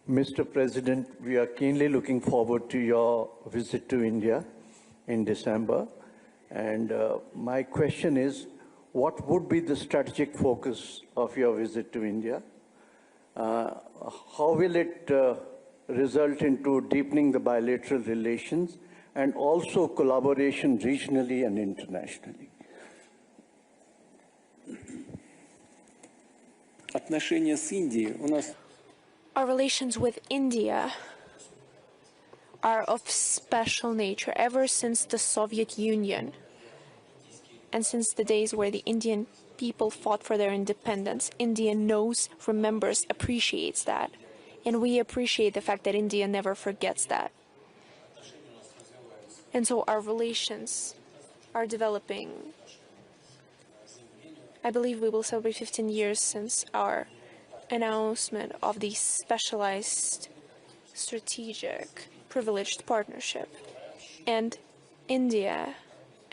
Mr. President, we are keenly looking forward to your visit to India in December. And my question is, what would be the strategic focus of your visit to India? How will it result into deepening the bilateral relations and also collaboration regionally and internationally? Отношения с Индией у нас. Our relations with India are of special nature ever since the Soviet Union and since the days where the Indian people fought for their independence. India knows, remembers, appreciates that. And we appreciate the fact that India never forgets that. And so our relations are developing. I believe we will celebrate 15 years since our announcement of the specialized, strategic, privileged partnership. And India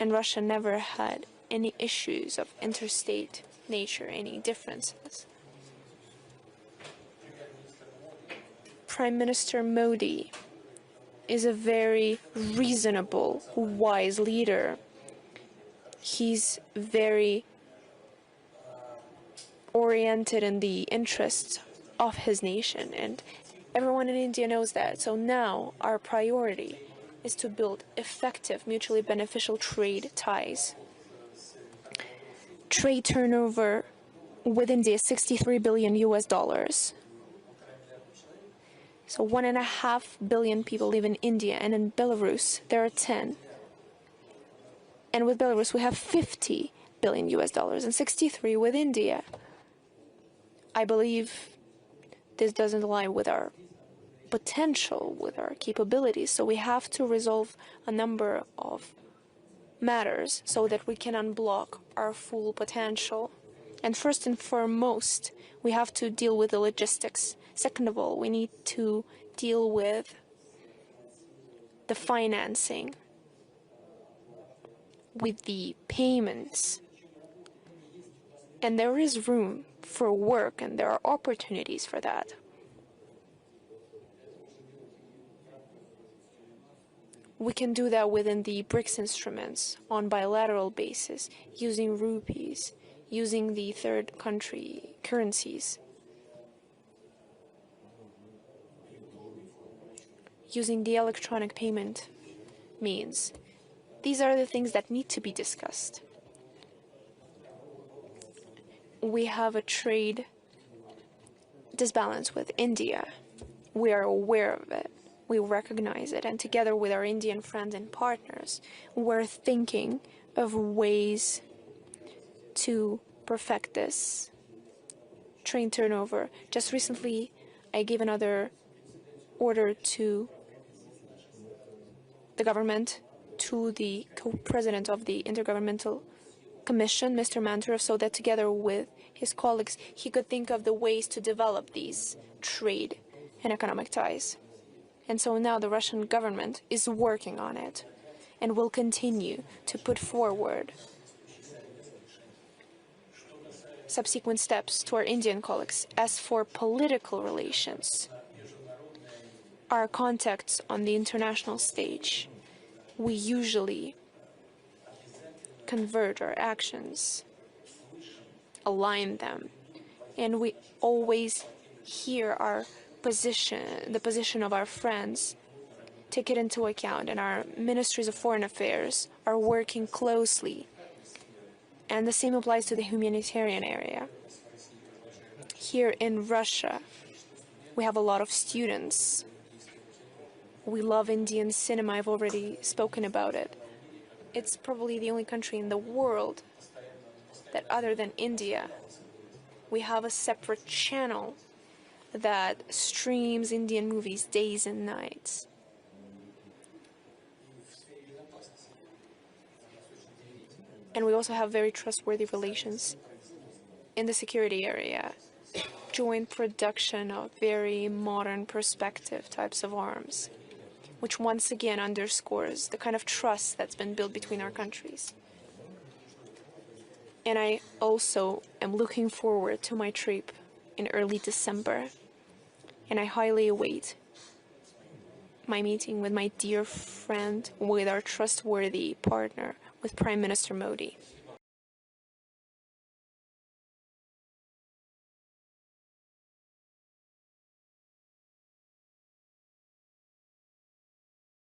and Russia never had any issues of interstate nature, any differences. Prime Minister Modi is a very reasonable, wise leader. He's very oriented in the interests of his nation, and everyone in India knows that. So now our priority is to build effective, mutually beneficial trade ties. Trade turnover with India is $63 billion US. So 1.5 billion people live in India, and in Belarus there are 10. And with Belarus we have $50 billion US and 63 with India. I believe this doesn't lie with our potential, with our capabilities, so we have to resolve a number of matters so that we can unblock our full potential. And first and foremost, we have to deal with the logistics. Second of all, we need to deal with the financing, with the payments. And there is room for work, and there are opportunities for that. We can do that within the BRICS instruments on bilateral basis, using rupees, using the third country currencies, using the electronic payment means. These are the things that need to be discussed. We have a trade disbalance with India. We are aware of it. We recognize it. And together with our Indian friends and partners, we're thinking of ways to perfect this trade turnover. Just recently, I gave another order to the government, to the co-president of the Intergovernmental Commission, Mr. Manturov, so that together with his colleagues, he could think of the ways to develop these trade and economic ties. And so now the Russian government is working on it and will continue to put forward subsequent steps to our Indian colleagues. As for political relations, our contacts on the international stage, we usually convert our actions, align them, and we always hear our position, the position of our friends, take it into account, and our ministries of foreign affairs are working closely. And the same applies to the humanitarian area. Here in Russia, we have a lot of students. We love Indian cinema. I've already spoken about it. It's probably the only country in the world that, other than India, we have a separate channel that streams Indian movies days and nights. And we also have very trustworthy relations in the security area. Joint production of very modern perspective types of arms, which once again underscores the kind of trust that's been built between our countries. And I also am looking forward to my trip in early December. and I highly await my meeting with my dear friend, with our trustworthy partner, with Prime Minister Modi.